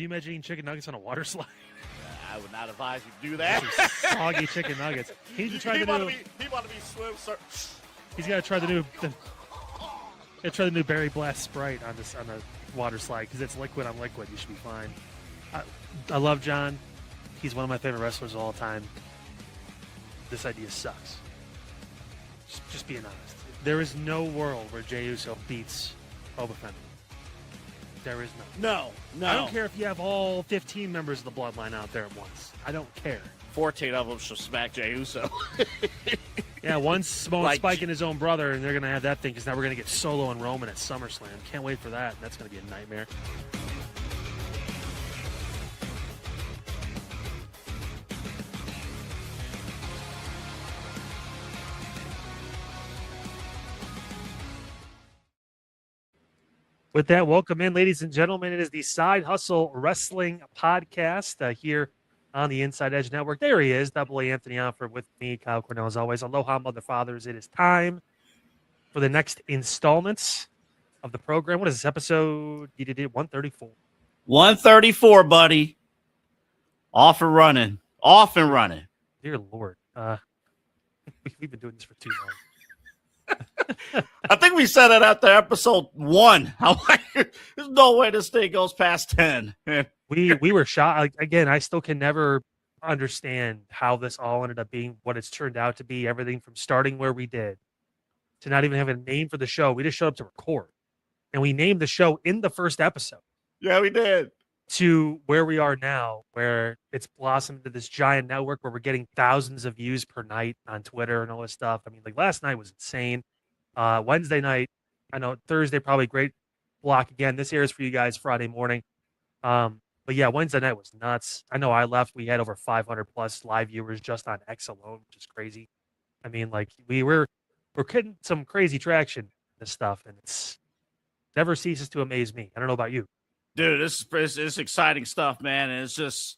imagine eating chicken nuggets on a water slide? I would not advise you to do that. Soggy chicken nuggets. He needs to try the new. He want to be swim, sir. He's got to try the new. Try the new Berry Blast Sprite on the water slide because it's liquid on liquid. You should be fine. I love John. He's one of my favorite wrestlers of all time. This idea sucks. Just being honest. There is no world where Jey Uso beats Boba Fett. There is none. No. I don't care if you have all 15 members of the Bloodline out there at once. I don't care. 14 of them shall smack Jey Uso. Yeah, one's spiking his own brother, and they're going to have that thing because now we're going to get Solo and Roman at SummerSlam. Can't wait for that. That's going to be a nightmare. With that, welcome in, ladies and gentlemen. It is the Side Hustle Wrestling Podcast here on the Inside Edge Network. There he is, Double A Anthony Alford with me, Kyle Cornell, as always. Aloha, Mother Fathers. It is time for the next installments of the program. What is this, episode 134? 134, buddy. Off and running. Dear Lord. We've been doing this for too long. I think we said it after episode 1. There's no way this thing goes past 10. We were shocked. Like, again, I still can never understand how this all ended up being what it's turned out to be. Everything from starting where we did to not even having a name for the show. We just showed up to record, and we named the show in the first episode. Yeah, we did. To where we are now, where it's blossomed into this giant network where we're getting thousands of views per night on Twitter and all this stuff. I mean, like last night was insane. Wednesday night, I know Thursday probably great block again. This airs for you guys Friday morning. But yeah, Wednesday night was nuts. I know I left. We had over 500 plus live viewers just on X alone, which is crazy. I mean, like we're getting some crazy traction in this stuff, and it's never ceases to amaze me. I don't know about you. Dude, this is exciting stuff, man. And it's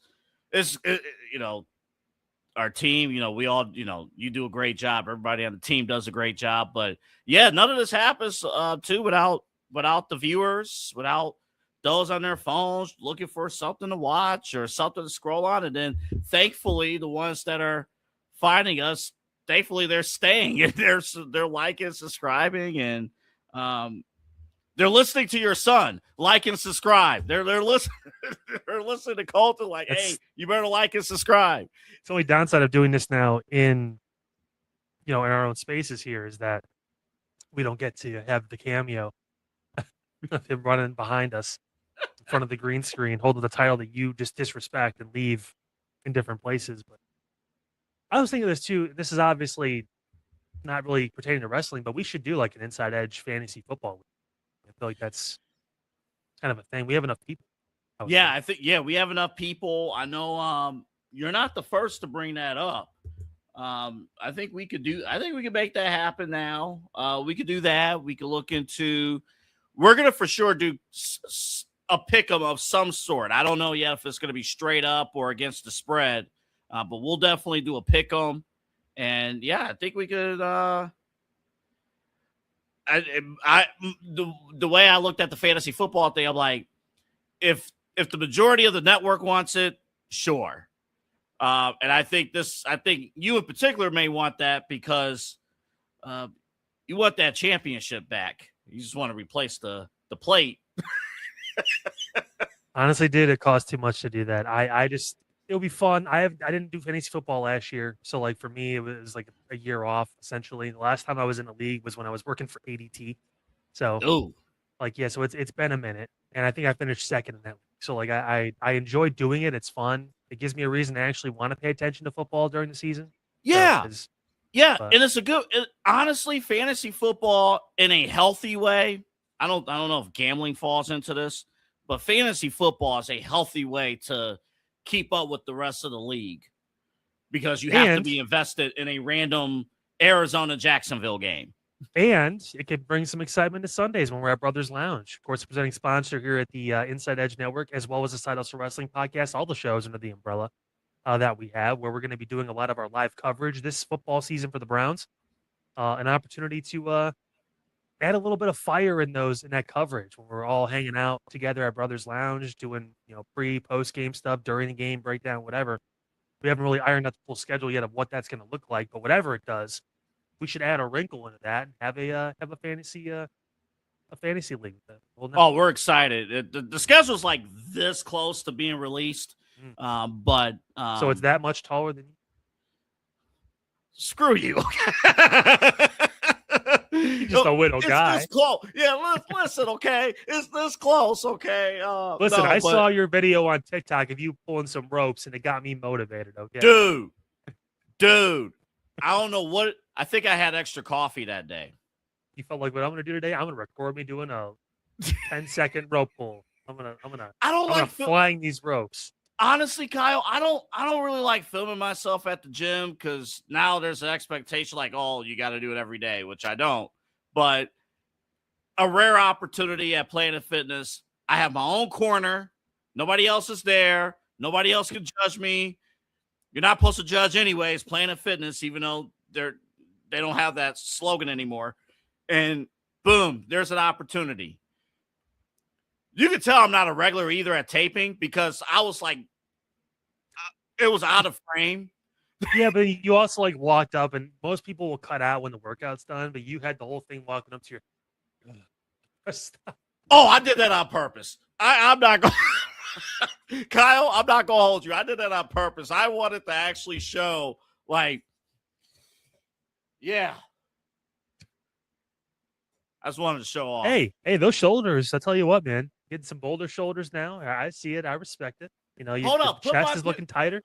our team, we all, you do a great job. Everybody on the team does a great job. But yeah, none of this happens too without the viewers, without those on their phones looking for something to watch or something to scroll on. And then thankfully the ones that are finding us, thankfully they're staying and they're liking, subscribing, and they're listening to your son. Like and subscribe. They're listening. They're listening to Colton. Like, hey, you better like and subscribe. It's the only downside of doing this now in our own spaces here is that we don't get to have the cameo of him running behind us in front of the green screen, holding the title that you just disrespect and leave in different places. But I was thinking of this too. This is obviously not really pertaining to wrestling, but we should do like an Inside Edge fantasy football league. I feel like that's kind of a thing. We have enough people. Yeah, I think we have enough people. I know you're not the first to bring that up. I think we could make that happen now. We could do that. We could look into. We're gonna for sure do a pick'em of some sort. I don't know yet if it's gonna be straight up or against the spread, but we'll definitely do a pick'em. And yeah, I think we could. The way I looked at the fantasy football thing, I'm like, if the majority of the network wants it, sure. And I think you in particular may want that because you want that championship back. You just want to replace the plate. Honestly, it cost too much to do that. It'll be fun. I didn't do fantasy football last year, so like for me, it was like a year off essentially. The last time I was in the league was when I was working for ADT. So, so it's been a minute, and I think I finished second in that league. So like I enjoy doing it. It's fun. It gives me a reason to actually want to pay attention to football during the season. Yeah, and it's honestly, fantasy football in a healthy way. I don't know if gambling falls into this, but fantasy football is a healthy way to keep up with the rest of the league because you have to be invested in a random Arizona-Jacksonville game. And it could bring some excitement to Sundays when we're at Brothers Lounge. Of course, presenting sponsor here at the Inside Edge Network, as well as the Side Hustle Wrestling Podcast, all the shows under the umbrella that we have, where we're going to be doing a lot of our live coverage this football season for the Browns. An opportunity to add a little bit of fire in that coverage when we're all hanging out together at Brothers Lounge, doing pre post game stuff during the game breakdown, whatever. We haven't really ironed out the full schedule yet of what that's going to look like, but whatever it does, we should add a wrinkle into that and have a fantasy league. Oh, we're excited. The schedule's like this close to being released, but so it's that much taller than you. Screw you. You're just a widow guy. It's this close. Yeah, listen, okay? It's this close, okay? Listen, I saw your video on TikTok of you pulling some ropes, and it got me motivated, okay? Dude. I don't know what – I think I had extra coffee that day. You felt like what I'm going to do today? I'm going to record me doing a 10-second rope pull. I'm gonna flying these ropes. Honestly, Kyle, I don't really like filming myself at the gym because now there's an expectation like, oh, you got to do it every day, which I don't. But a rare opportunity at Planet Fitness. I have my own corner. Nobody else is there. Nobody else can judge me. You're not supposed to judge anyways, Planet Fitness, even though they don't have that slogan anymore. And boom, there's an opportunity. You can tell I'm not a regular either at taping because I was like, it was out of frame. Yeah, but you also like walked up, and most people will cut out when the workout's done, but you had the whole thing walking up to your. Oh, I did that on purpose. I'm not going, Kyle. I'm not going to hold you. I did that on purpose. I wanted to actually show, like, yeah. I just wanted to show off. Hey, those shoulders! I tell you what, man, getting some bolder shoulders now. I see it. I respect it. Hold up. Chest is looking tighter.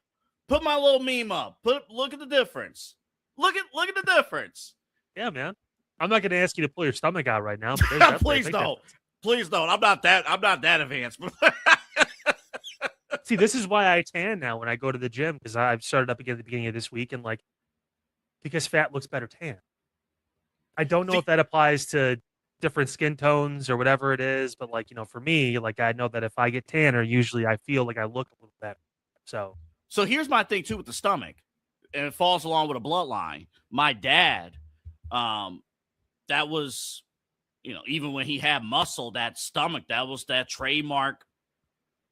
Put my little meme up. Look at the difference. Look at the difference. Yeah, man. I'm not going to ask you to pull your stomach out right now. But Please don't. Please don't. I'm not that advanced. See, this is why I tan now when I go to the gym because I've started up again at the beginning of this week and because fat looks better tan. I don't know if that applies to different skin tones or whatever it is, but for me, I know that if I get tanner, usually I feel like I look a little better. So here's my thing too with the stomach, and it falls along with a bloodline. My dad, that was, even when he had muscle, that stomach, that was that trademark,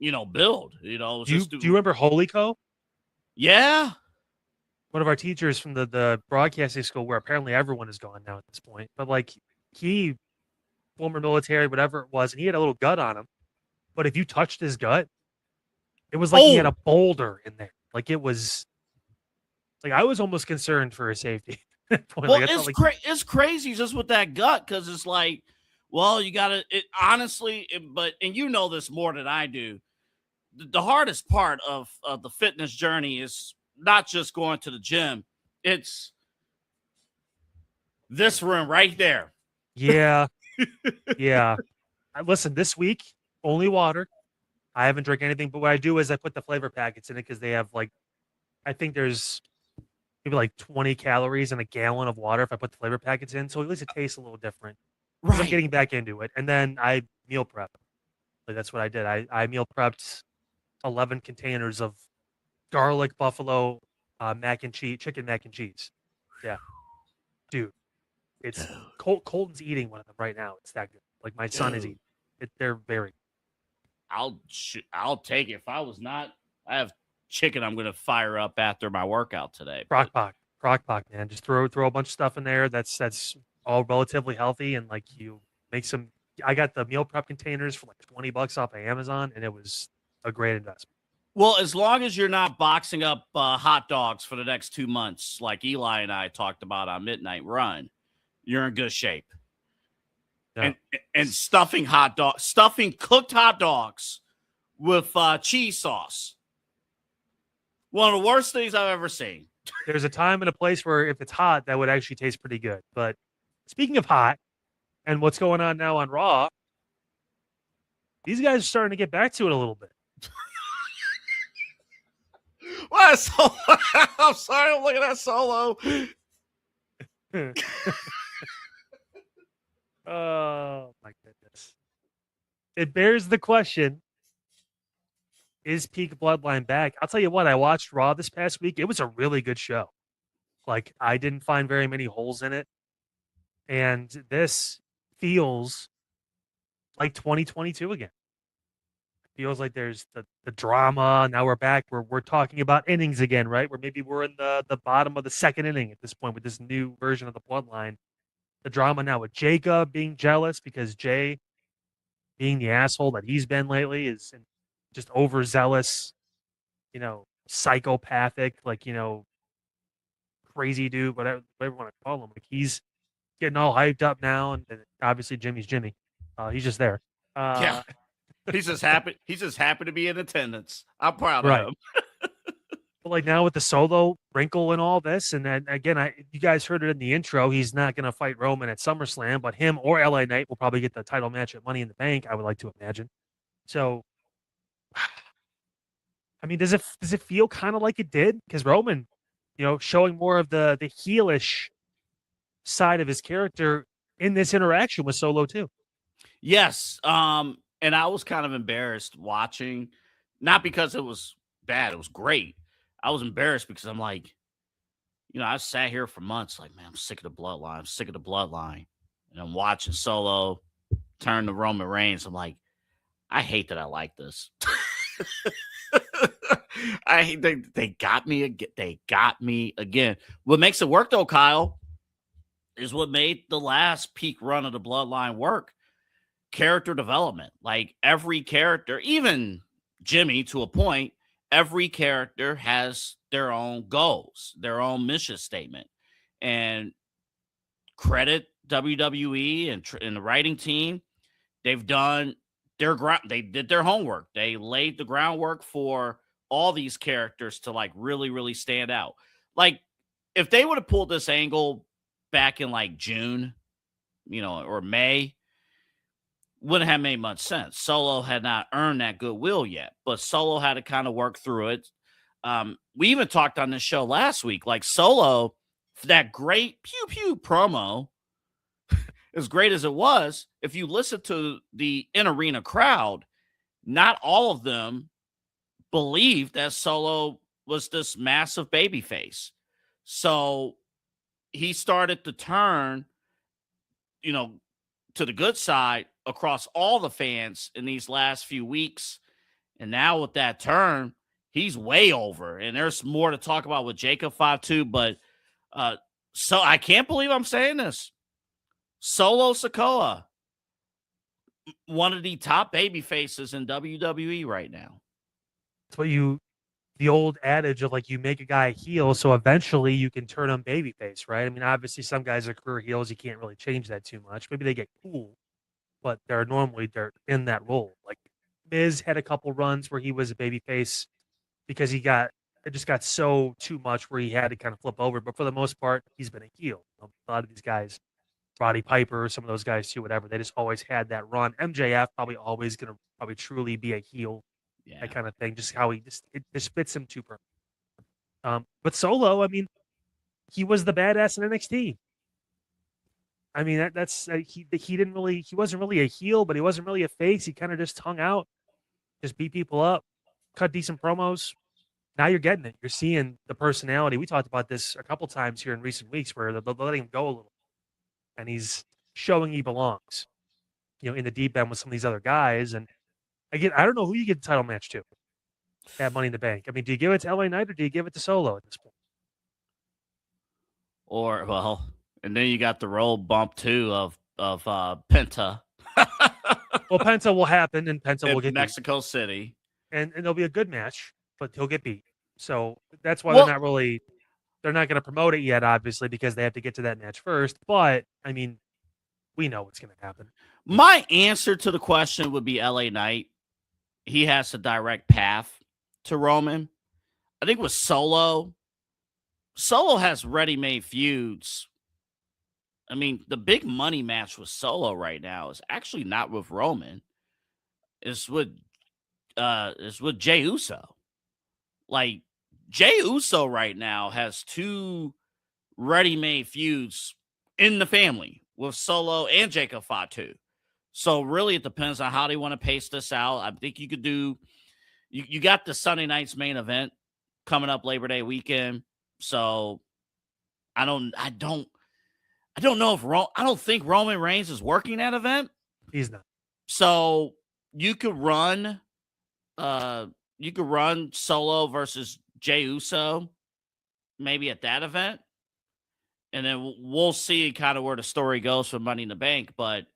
build. Do you remember Holyco? Yeah. One of our teachers from the broadcasting school, where apparently everyone is gone now at this point, but he, former military, whatever it was, and he had a little gut on him. But if you touched his gut, it was like he had a boulder in there. It was I was almost concerned for his safety. Well, it's crazy just with that gut because it's like, well, you got to honestly, and you know this more than I do. The hardest part of the fitness journey is not just going to the gym. It's this room right there. Yeah. Yeah. Listen, this week, only water. I haven't drank anything, but what I do is I put the flavor packets in it because they have I think there's maybe 20 calories in a gallon of water if I put the flavor packets in. So at least it tastes a little different. Right. I'm getting back into it. And then I meal prep. That's what I did. I meal prepped 11 containers of garlic buffalo chicken mac and cheese. Yeah. Dude. It's Colton's eating one of them right now. It's that good. My son is eating it. They're very good. I'll take it. If I was not, I have chicken I'm going to fire up after my workout today. Crock pot, man. Just throw a bunch of stuff in there. That's all relatively healthy. And you make some, I got the meal prep containers for $20 off of Amazon, and it was a great investment. Well, as long as you're not boxing up hot dogs for the next 2 months, like Eli and I talked about on Midnight Run, you're in good shape. Yeah. And stuffing cooked hot dogs with cheese sauce. One of the worst things I've ever seen. There's a time and a place where if it's hot, that would actually taste pretty good. But speaking of hot and what's going on now on Raw, these guys are starting to get back to it a little bit. What? I'm sorry, I'm looking at Solo. Oh, my goodness. It bears the question, is Peak Bloodline back? I'll tell you what, I watched Raw this past week. It was a really good show. I didn't find very many holes in it. And this feels like 2022 again. Feels like there's the drama. Now we're back. We're talking about innings again, right? Where maybe we're in the bottom of the second inning at this point with this new version of the bloodline. The drama now with Jacob being jealous because Jay, being the asshole that he's been lately, is just overzealous, psychopathic, like, crazy dude, whatever you want to call him. Like he's getting all hyped up now, and obviously Jimmy's Jimmy. He's just there. Yeah. Uh, He's just happy. He's just happy to be in attendance. I'm proud of right. him. But like now with the solo wrinkle and all this, and then again, you guys heard it in the intro. He's not going to fight Roman at SummerSlam, but him or LA Knight will probably get the title match at Money in the Bank. I would like to imagine. So, I mean, does it feel kind of like it did? Because Roman, showing more of the heelish side of his character in this interaction with Solo too. Yes. And I was kind of embarrassed watching, not because it was bad, it was great. I was embarrassed because I'm like, I sat here for months, like, man, I'm sick of the bloodline. I'm sick of the bloodline. And I'm watching Solo turn to Roman Reigns. I'm like, I hate that I like this. They got me again. They got me again. What makes it work though, Kyle, is what made the last peak run of the bloodline work. Character development. Like every character, even Jimmy to a point, every character has their own goals, their own mission statement. And credit WWE and the writing team. They've done they did their homework. They laid the groundwork for all these characters to like really, really stand out. Like if they would have pulled this angle back in like June, or May, wouldn't have made much sense. Solo had not earned that goodwill yet, but Solo had to kind of work through it. We even talked on this show last week, like Solo, that great pew pew promo, as great as it was, if you listen to the in-arena crowd, not all of them believed that Solo was this massive babyface. So he started to turn, to the good side across all the fans in these last few weeks. And now with that turn, he's way over. And there's more to talk about with Jacob 5'2", but so I can't believe I'm saying this. Solo Sikoa, one of the top baby faces in WWE right now. That's what the old adage of like you make a guy heel, so eventually you can turn him babyface, right? I mean, obviously some guys are career heels, you can't really change that too much. Maybe they get cool, but they're in that role. Like Miz had a couple runs where he was a babyface because it just got so too much where he had to kind of flip over. But for the most part, he's been a heel. A lot of these guys, Roddy Piper, some of those guys too, whatever, they just always had that run. MJF probably always gonna probably truly be a heel, that kind of thing. Just how it just fits him too perfect. But Solo, I mean, he was the badass in NXT. I mean, that's he wasn't really a heel, but he wasn't really a face. He kind of just hung out, just beat people up, cut decent promos. Now you're getting it. You're seeing the personality. We talked about this a couple times here in recent weeks where they're letting him go a little, and he's showing he belongs, in the deep end with some of these other guys. And again, I don't know who you get the title match to at Money in the Bank. I mean, do you give it to LA Knight or do you give it to Solo at this point? Or, well, and then you got the roll bump too of Penta. Well, Penta will happen, and Penta will get Mexico City, and it'll be a good match, but he'll get beat. So that's why they're not going to promote it yet, obviously, because they have to get to that match first. But I mean, we know what's going to happen. My answer to the question would be LA Knight. He has a direct path to Roman. I think with Solo has ready-made feuds. I mean, the big money match with Solo right now is actually not with Roman. It's with Jey Uso. Like Jey Uso right now has two ready-made feuds in the family with Solo and Jacob Fatu. So really, it depends on how they want to pace this out. I think you could do. You got the Sunday night's main event coming up Labor Day weekend. So I don't I don't know if I don't think Roman Reigns is working that event. He's not. So you could run Solo versus Jey Uso maybe at that event. And then we'll see kind of where the story goes for Money in the Bank. But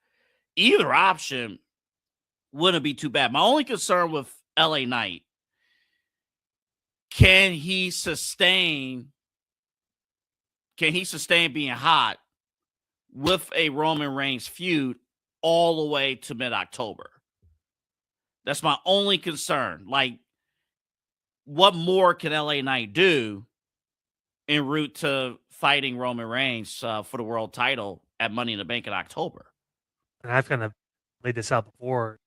either option wouldn't be too bad. My only concern with LA Knight, can he sustain being hot with a Roman Reigns feud all the way to mid-October? That's my only concern. Like, what more can LA Knight do en route to fighting Roman Reigns for the world title at Money in the Bank in October? And I've kind of laid this out before.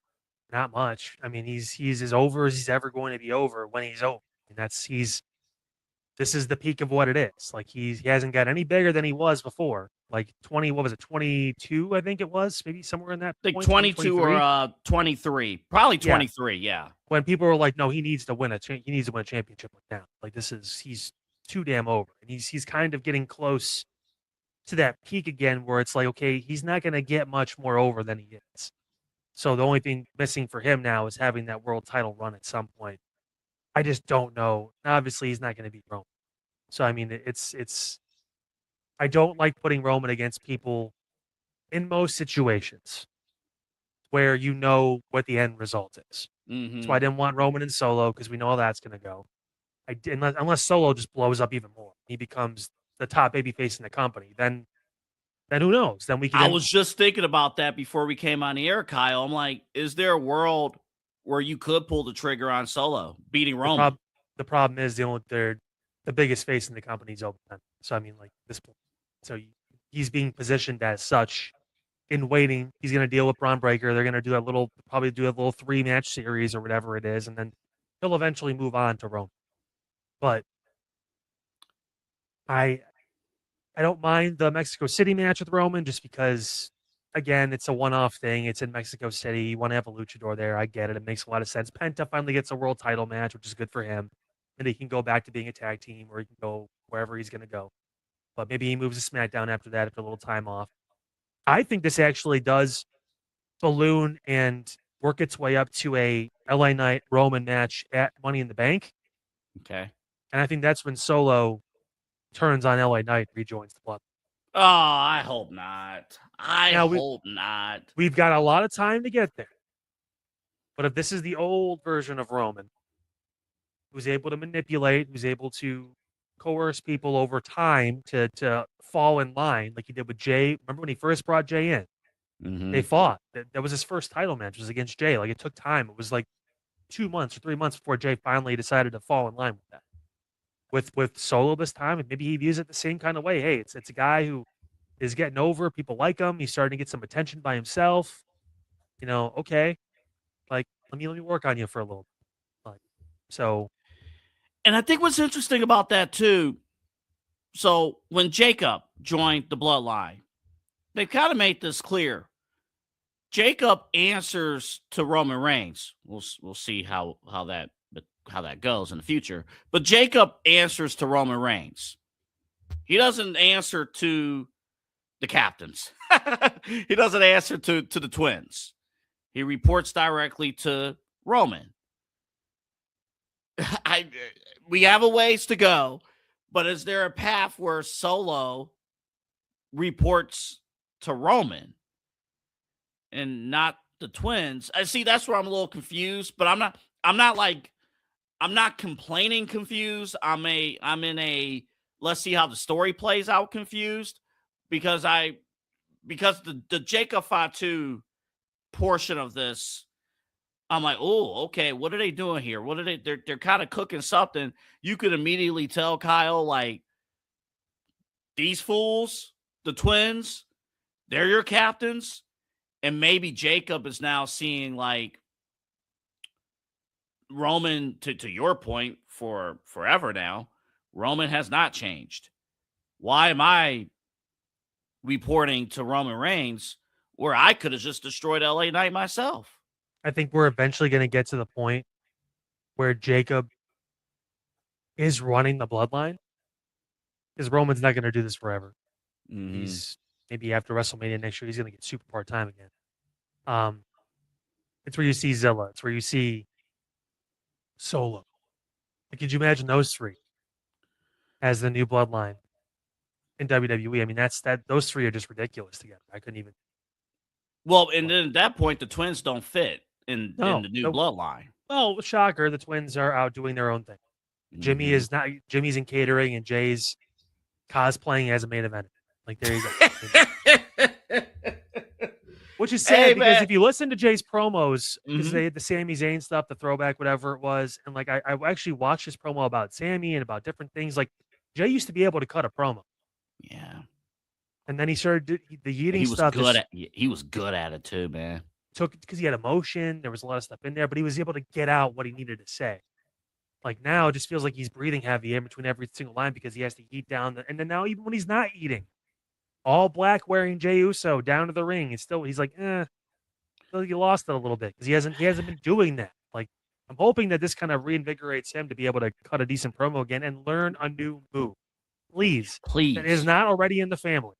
Not much. I mean, he's as over as he's ever going to be over when he's over. And this is the peak of what it is. Like he hasn't got any bigger than he was before. Like 20, what was it, 22, I think it was, maybe somewhere in that I think point, 22 or 23. Probably 23, yeah. When people were like, no, he needs to win a championship like now. Like he's too damn over. And he's kind of getting close to that peak again where it's like, okay, he's not going to get much more over than he is. So the only thing missing for him now is having that world title run at some point. I just don't know. Obviously, he's not going to beat Roman. So I mean, it's. I don't like putting Roman against people in most situations where you know what the end result is. Mm-hmm. So I didn't want Roman in Solo because we know how that's going to go. Unless Solo just blows up even more, he becomes the top babyface in the company. Then who knows? Then we can. I was just thinking about that before we came on the air, Kyle. I'm like, is there a world where you could pull the trigger on Solo beating Roman? The problem is they're the biggest face in the company's open. So I mean, like this point, so he's being positioned as such in waiting. He's going to deal with Braun Breaker. They're going to probably do a little 3-match series or whatever it is, and then he'll eventually move on to Roman. But I don't mind the Mexico City match with Roman just because, again, it's a one-off thing. It's in Mexico City. You want to have a luchador there. I get it. It makes a lot of sense. Penta finally gets a world title match, which is good for him. And he can go back to being a tag team or he can go wherever he's going to go. But maybe he moves to SmackDown after that, after a little time off. I think this actually does balloon and work its way up to a LA Knight Roman match at Money in the Bank. Okay. And I think that's when Solo turns on LA Knight and rejoins the Blood. Oh, I hope not. I hope not. We've got a lot of time to get there. But if this is the old version of Roman, who's able to manipulate, who's able to coerce people over time to fall in line, like he did with Jay. Remember when he first brought Jay in? Mm-hmm. They fought. That was his first title match. It was against Jay. Like it took time. It was like 2 months or 3 months before Jay finally decided to fall in line with that. With Solo this time, and maybe he views it the same kind of way. Hey, it's a guy who is getting over. People like him. He's starting to get some attention by himself. Okay, like let me work on you for a little bit. Like so. And I think what's interesting about that too. So when Jacob joined the Bloodline, they've kind of made this clear. Jacob answers to Roman Reigns. We'll see how that goes in the future. But Jacob answers to Roman Reigns. He doesn't answer to the captains. He doesn't answer to the twins. He reports directly to Roman. We have a ways to go, but is there a path where Solo reports to Roman and not the twins? I see that's where I'm a little confused, but I'm not complaining confused. I'm in a let's see how the story plays out confused because the Jacob Fatu portion of this, I'm like, oh, okay, what are they doing here? What are they're kind of cooking something. You could immediately tell Kyle, like, these fools, the twins, they're your captains. And maybe Jacob is now seeing, like, Roman, to your point, for forever now, Roman has not changed. Why am I reporting to Roman Reigns where I could have just destroyed LA Knight myself? I think we're eventually going to get to the point where Jacob is running the bloodline because Roman's not going to do this forever. Mm-hmm. maybe after WrestleMania next year, he's going to get super part-time again. It's where you see Zilla. It's where you see Solo. Like, could you imagine those three as the new bloodline in WWE? I mean, those three are just ridiculous together. I couldn't even. Well, and then at that point, the twins don't fit in No, the new no. bloodline. Well, shocker, the twins are out doing their own thing. Jimmy is not. Jimmy's in catering, and Jay's cosplaying as a main event. Like, there you go. Which is sad because if you listen to Jay's promos, because they had the Sami Zayn stuff, the throwback, whatever it was, and like I actually watched his promo about Sami and about different things. Like, Jay used to be able to cut a promo. Yeah. And then he started the eating stuff. He was good at it too, man. Because he had emotion, there was a lot of stuff in there, but he was able to get out what he needed to say. Like, now it just feels like he's breathing heavy in between every single line because he has to eat down. And then now, even when he's not eating, all black wearing Jey Uso down to the ring, he's like, so you lost it a little bit because he hasn't been doing that. Like, I'm hoping that this kind of reinvigorates him to be able to cut a decent promo again and learn a new move. Please. That is not already in the family.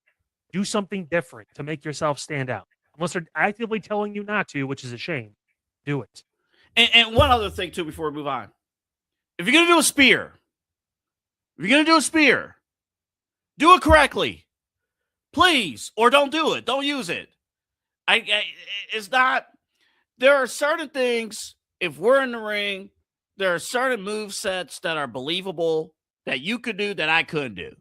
Do something different to make yourself stand out. Unless they're actively telling you not to, which is a shame. Do it. And one other thing, too, before we move on. If you're going to do a spear, do it correctly. Please. Or don't do it. Don't use it. It's not. There are certain things, if we're in the ring, there are certain move sets that are believable that you could do that I couldn't do.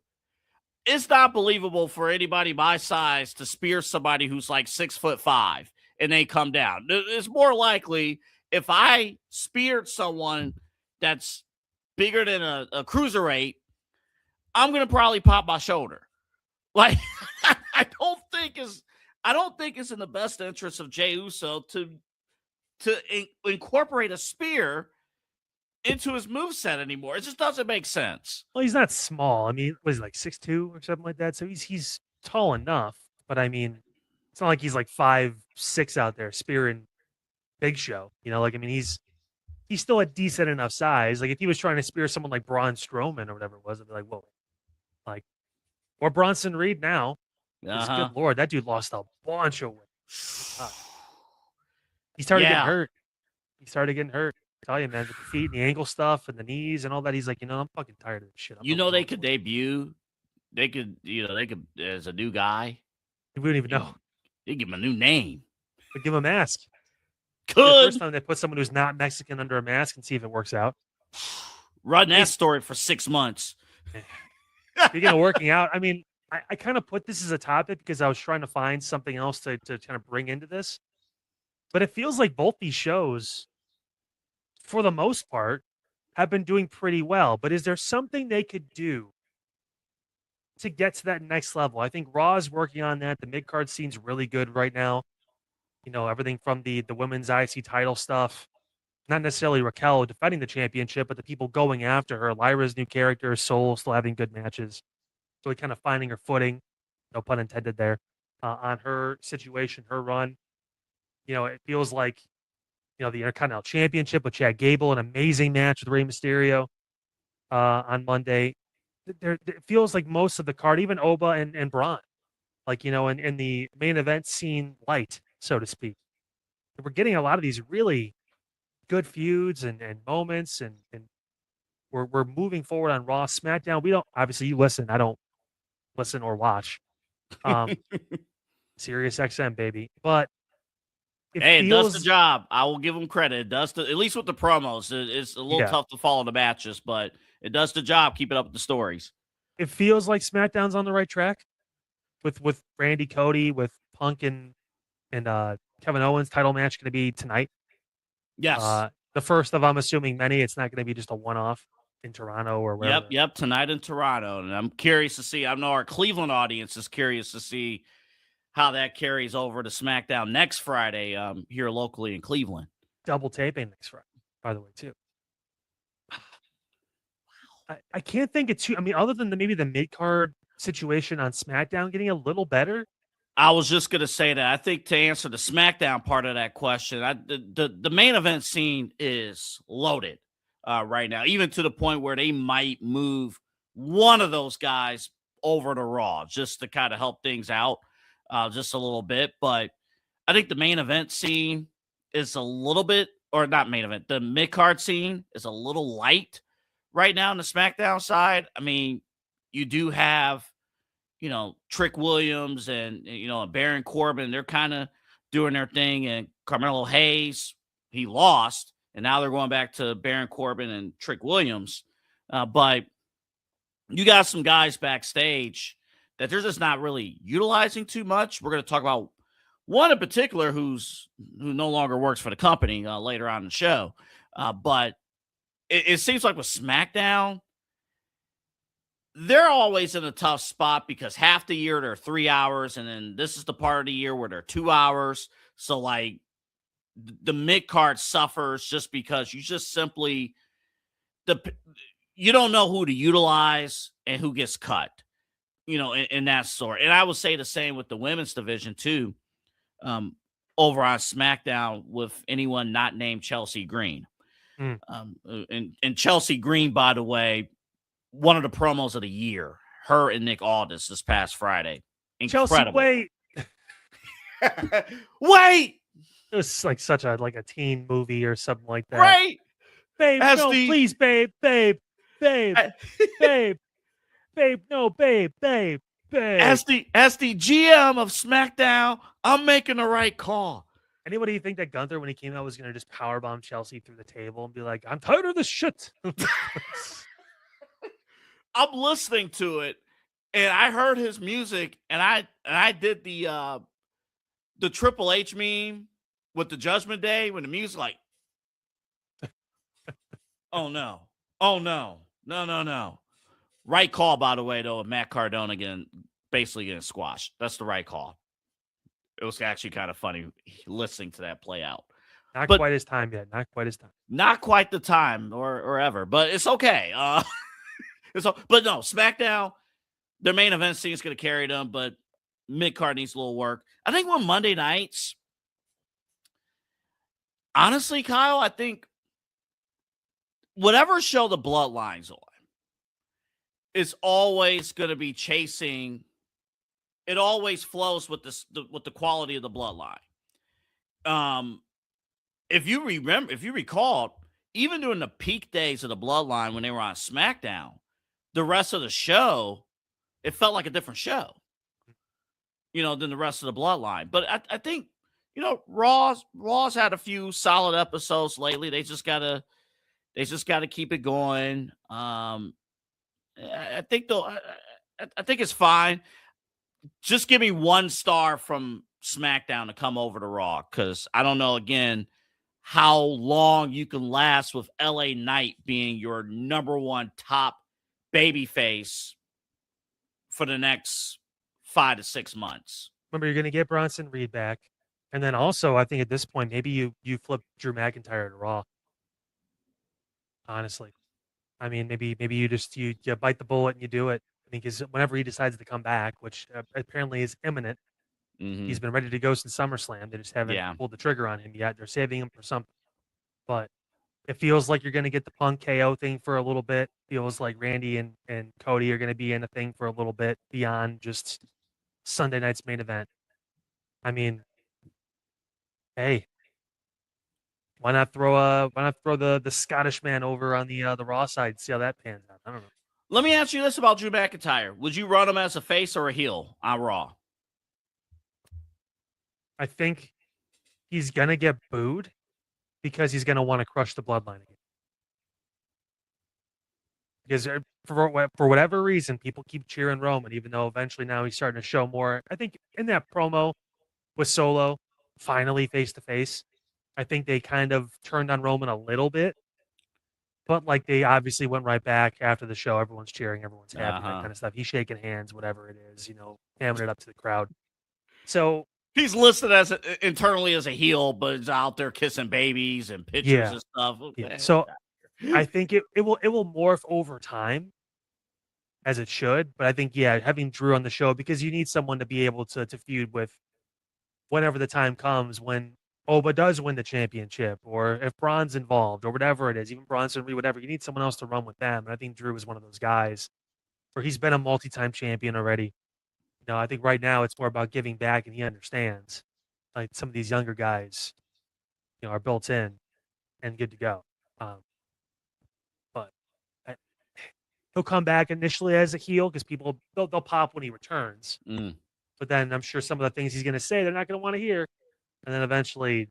It's not believable for anybody my size to spear somebody who's like 6'5" and they come down. It's more likely if I speared someone that's bigger than a cruiserweight, I'm gonna probably pop my shoulder. Like, I don't think it's in the best interest of Jey Uso to incorporate a spear into his moveset anymore. It just doesn't make sense. Well, he's not small. I mean, was he like 6'2" or something like that? So he's tall enough, but I mean, it's not like he's like 5'6" out there spearing Big Show. Like, I mean, he's still a decent enough size. Like, if he was trying to spear someone like Braun Strowman or whatever it was, I'd be like, whoa. Like, or Bronson Reed now. Good Lord, that dude lost a bunch of weight. He started getting hurt. I tell you, man, with the feet and the ankle stuff and the knees and all that. He's like, I'm fucking tired of this shit. They could debut. They could as a new guy. We don't even know. They give him a new name. But give him a mask. Could. The first time they put someone who's not Mexican under a mask and see if it works out. Run that story for 6 months. Speaking of working out, I mean, I kind of put this as a topic because I was trying to find something else to kind of bring into this. But it feels like both these shows, for the most part, have been doing pretty well. But is there something they could do to get to that next level? I think Raw is working on that. The mid-card scene's really good right now. Everything from the women's IC title stuff. Not necessarily Raquel defending the championship, but the people going after her. Lyra's new character, Soul, still having good matches. Really kind of finding her footing, no pun intended there, on her situation, her run. It feels like, the Intercontinental Championship with Chad Gable, an amazing match with Rey Mysterio on Monday. It feels like most of the card, even Oba and Braun, like, in the main event scene light, so to speak. We're getting a lot of these really good feuds and moments, and we're moving forward on Raw. SmackDown, we don't, obviously you listen, I don't listen or watch. Sirius XM, baby. But it does the job. I will give them credit. It does at least with the promos. It's a little tough to follow the matches, but it does the job. Keep it up with the stories. It feels like SmackDown's on the right track with Randy Cody, with Punk and Kevin Owens. Title match going to be tonight. Yes. The first of, I'm assuming, many. It's not going to be just a one-off in Toronto or wherever. Yep, tonight in Toronto. And I'm curious to see. I know our Cleveland audience is curious to see how that carries over to SmackDown next Friday here locally in Cleveland. Double taping next Friday, by the way, too. I can't think of two. I mean, other than maybe the mid-card situation on SmackDown getting a little better. I was just going to say that. I think to answer the SmackDown part of that question, the main event scene is loaded right now, even to the point where they might move one of those guys over to Raw just to kind of help things out. just a little bit. But I think the main event scene is a little bit, or not main event, the mid card scene is a little light right now on the SmackDown side. I mean, you do have, Trick Williams and, Baron Corbin. They're kind of doing their thing. And Carmelo Hayes, he lost. And now they're going back to Baron Corbin and Trick Williams. But you got some guys backstage that they're just not really utilizing too much. We're going to talk about one in particular who no longer works for the company later on in the show. But it seems like with SmackDown, they're always in a tough spot because half the year they're 3 hours, and then this is the part of the year where they're 2 hours. So, like, the mid card suffers just because you just simply you don't know who to utilize and who gets cut, in that sort. And I would say the same with the women's division too. Over on SmackDown with anyone not named Chelsea Green. And Chelsea Green, by the way, one of the promos of the year, her and Nick Aldis this past Friday. Incredible. Chelsea, wait. Wait! It was like such a teen movie or something like that. Right. Babe, no, please, babe, babe, babe, babe, babe, no, babe, babe, babe. As the GM of SmackDown, I'm making the right call. Anybody think that Gunther, when he came out, was going to just powerbomb Chelsea through the table and be like, I'm tired of this shit? I'm listening to it, and I heard his music, and I did the Triple H meme with the Judgment Day when the music like, oh no, no. Right call, by the way, though, of Matt Cardona basically getting squashed. That's the right call. It was actually kind of funny listening to that play out. Not quite his time yet. Not quite his time. Not quite the time or ever, but it's okay. But no, SmackDown, their main event scene is going to carry them, but mid-card needs a little work. I think on Monday nights, honestly, Kyle, I think whatever show the Bloodline's on is always going to be chasing. It always flows with the quality of the Bloodline. If you recall, even during the peak days of the Bloodline when they were on SmackDown, the rest of the show, it felt like a different show, than the rest of the Bloodline. But I think, Raw's had a few solid episodes lately. They just gotta keep it going. I think though, I think it's fine. Just give me 1 star from SmackDown to come over to Raw, because I don't know, again, how long you can last with LA Knight being your number 1 top babyface for the next 5 to 6 months. Remember, you're going to get Bronson Reed back. And then also, I think at this point, maybe you flip Drew McIntyre to Raw. Honestly. I mean, maybe you just you bite the bullet and you do it. I think whenever he decides to come back, which apparently is imminent, he's been ready to go since SummerSlam. They just haven't pulled the trigger on him yet. They're saving him for something. But it feels like you're going to get the Punk KO thing for a little bit. Feels like Randy and Cody are going to be in a thing for a little bit beyond just Sunday night's main event. I mean, hey, why not throw the Scottish man over on the Raw side and see how that pans out? I don't know. Let me ask you this about Drew McIntyre. Would you run him as a face or a heel on Raw? I think he's going to get booed because he's going to want to crush the Bloodline again. Because for whatever reason, people keep cheering Roman, even though eventually now he's starting to show more. I think in that promo with Solo, finally face-to-face, I think they kind of turned on Roman a little bit. But, like, they obviously went right back after the show. Everyone's cheering. Everyone's happy, that kind of stuff. He's shaking hands, whatever it is, hamming it up to the crowd. So he's listed as internally as a heel, but he's out there kissing babies and pictures and stuff. Okay. Yeah. So I think it will morph over time, as it should. But I think, having Drew on the show, because you need someone to be able to feud with whenever the time comes when Oba does win the championship, or if Braun's involved, or whatever it is, even Bronson Reed, whatever, you need someone else to run with them. And I think Drew is one of those guys where he's been a multi-time champion already. I think right now it's more about giving back, and he understands. Like some of these younger guys, are built in and good to go. Um, but I, he'll come back initially as a heel because people they'll pop when he returns. Mm. But then I'm sure some of the things he's going to say they're not going to want to hear, and then eventually,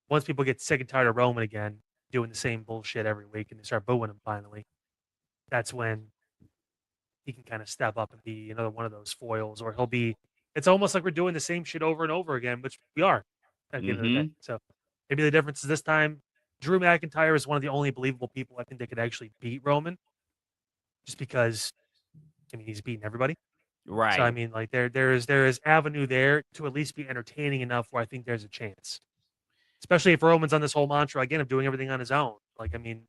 once people get sick and tired of Roman again doing the same bullshit every week, and they start booing him finally, that's when he can kind of step up and be another one of those foils, or he'll be. It's almost like we're doing the same shit over and over again, which we are at the end of the day. Mm-hmm. So maybe the difference is this time, Drew McIntyre is one of the only believable people I think that could actually beat Roman, just because he's beaten everybody. So I Right. mean, like there is avenue there to at least be entertaining enough where I think there's a chance, especially if Roman's on this whole mantra again of doing everything on his own. Like I mean,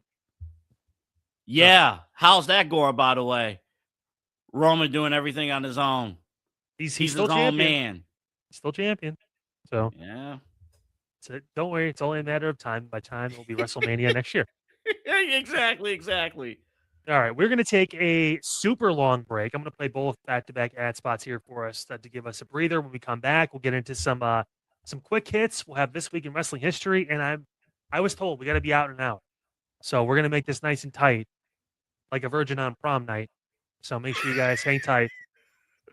Yeah. How's that going, by the way? Roman doing everything on his own. he's He's still his own champion. man. He's still champion. So Yeah. don't worry, it's only a matter of time. By time it will be WrestleMania next year. Exactly. All right, we're going to take a super long break. I'm going to play both back-to-back ad spots here for us to give us a breather. When we come back, we'll get into some quick hits. We'll have This Week in Wrestling History, and I was told we got to be out and out. So we're going to make this nice and tight, like a virgin on prom night. So make sure you guys hang tight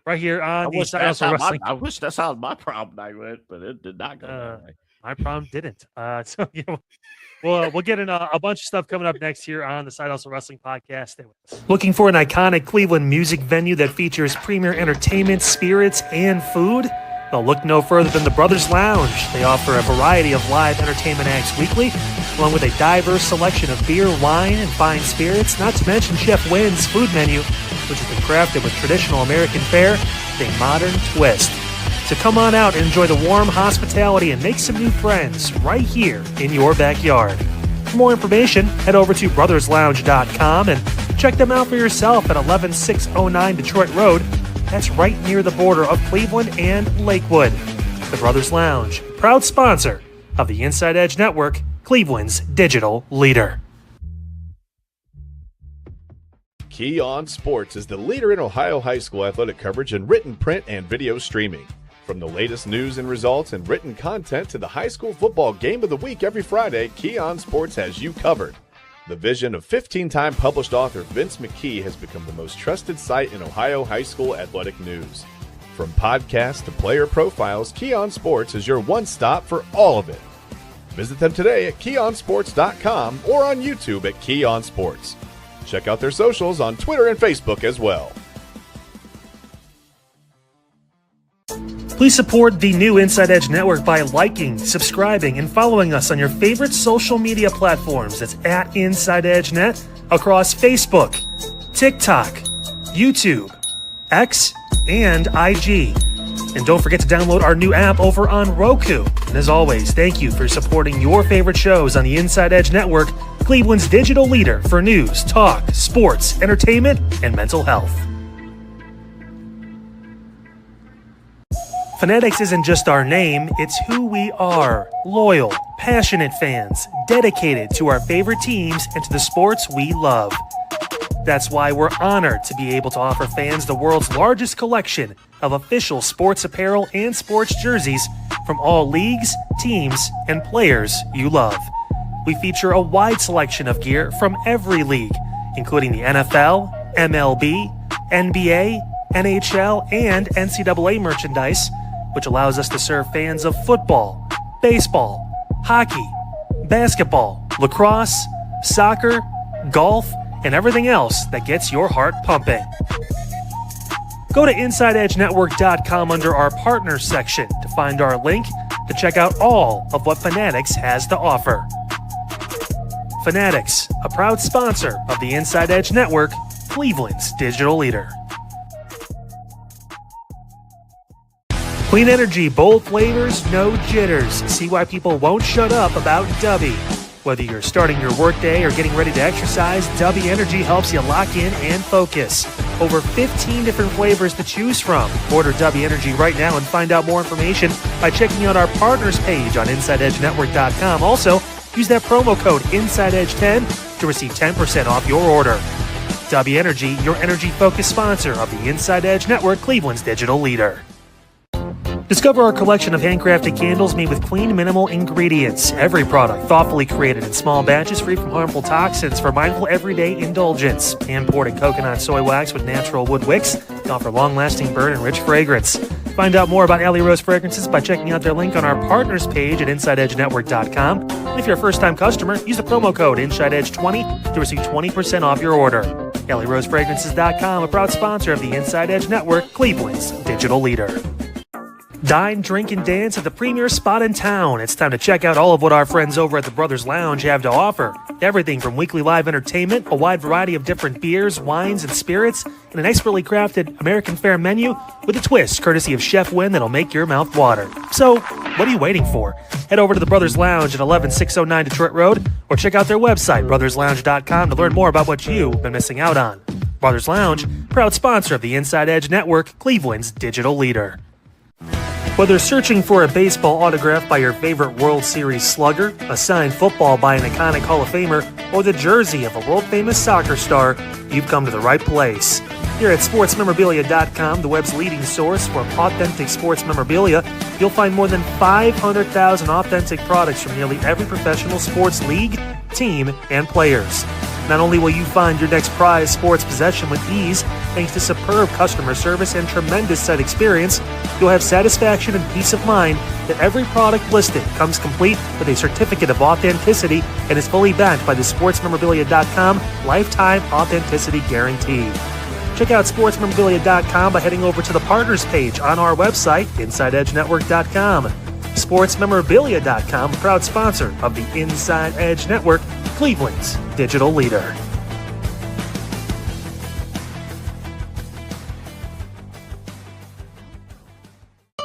right here on the Side Hustle Wrestling. I wish that's how my prom night went, but it did not go that way. My prom didn't. So we'll get in a bunch of stuff coming up next here on the Side Hustle Wrestling Podcast. Stay with us. Looking for an iconic Cleveland music venue that features premier entertainment, spirits, and food? Well, look no further than the Brothers Lounge. They offer a variety of live entertainment acts weekly, along with a diverse selection of beer, wine, and fine spirits, not to mention Chef Wynn's food menu, which has been crafted with traditional American fare with a modern twist. So come on out and enjoy the warm hospitality and make some new friends right here in your backyard. For more information, head over to brotherslounge.com and check them out for yourself at 11609 Detroit Road. That's right near the border of Cleveland and Lakewood. The Brothers Lounge, proud sponsor of the Inside Edge Network, Cleveland's digital leader. Key On Sports is the leader in Ohio high school athletic coverage in written, print, and video streaming. From the latest news and results and written content to the high school football game of the week every Friday, Key On Sports has you covered. The vision of 15-time published author Vince McKee has become the most trusted site in Ohio high school athletic news. From podcasts to player profiles, Key On Sports is your one-stop for all of it. Visit them today at keyonsports.com or on YouTube at Key On Sports. Check out their socials on Twitter and Facebook as well. Please support the new Inside Edge Network by liking, subscribing, and following us on your favorite social media platforms. That's at Inside Edge Net across Facebook, TikTok, YouTube, X, and IG. And don't forget to download our new app over on Roku. And as always, thank you for supporting your favorite shows on the Inside Edge Network, Cleveland's digital leader for news, talk, sports, entertainment, and mental health. Fanatics isn't just our name, it's who we are. Loyal, passionate fans, dedicated to our favorite teams and to the sports we love. That's why we're honored to be able to offer fans the world's largest collection of official sports apparel and sports jerseys from all leagues, teams, and players you love. We feature a wide selection of gear from every league, including the NFL, MLB, NBA, NHL, and NCAA merchandise, which allows us to serve fans of football, baseball, hockey, basketball, lacrosse, soccer, golf, and everything else that gets your heart pumping. Go to InsideEdgeNetwork.com under our Partners section to find our link to check out all of what Fanatics has to offer. Fanatics, a proud sponsor of the Inside Edge Network, Cleveland's digital leader. Clean energy, bold flavors, no jitters. See why people won't shut up about Dubby. Whether you're starting your workday or getting ready to exercise, Dubby Energy helps you lock in and focus. Over 15 different flavors to choose from. Order Dubby Energy right now and find out more information by checking out our partners page on InsideEdgeNetwork.com. Also, use that promo code InsideEdge10 to receive 10% off your order. W Energy, your energy-focused sponsor of the Inside Edge Network, Cleveland's digital leader. Discover our collection of handcrafted candles made with clean, minimal ingredients. Every product thoughtfully created in small batches free from harmful toxins for mindful everyday indulgence. Hand-poured in coconut soy wax with natural wood wicks, they offer long-lasting burn and rich fragrance. Find out more about Alley Rose Fragrances by checking out their link on our partners page at InsideEdgeNetwork.com. And if you're a first-time customer, use the promo code InsideEdge20 to receive 20% off your order. AlleyRoseFragrances.com, a proud sponsor of the Inside Edge Network, Cleveland's digital leader. Dine, drink, and dance at the premier spot in town. It's time to check out all of what our friends over at the Brothers Lounge have to offer. Everything from weekly live entertainment, a wide variety of different beers, wines, and spirits, and an expertly crafted American fare menu with a twist courtesy of Chef Wynn that'll make your mouth water. So, what are you waiting for? Head over to the Brothers Lounge at 11609 Detroit Road or check out their website, brotherslounge.com, to learn more about what you've been missing out on. Brothers Lounge, proud sponsor of the Inside Edge Network, Cleveland's digital leader. Whether searching for a baseball autograph by your favorite World Series slugger, a signed football by an iconic Hall of Famer, or the jersey of a world-famous soccer star, you've come to the right place. Here at SportsMemorabilia.com, the web's leading source for authentic sports memorabilia, you'll find more than 500,000 authentic products from nearly every professional sports league, team, and players. Not only will you find your next prized sports possession with ease, thanks to superb customer service and tremendous site experience, you'll have satisfaction and peace of mind that every product listed comes complete with a certificate of authenticity and is fully backed by the SportsMemorabilia.com Lifetime Authenticity Guarantee. Check out SportsMemorabilia.com by heading over to the partners page on our website, InsideEdgeNetwork.com. SportsMemorabilia.com, a proud sponsor of the Inside Edge Network, Cleveland's digital leader.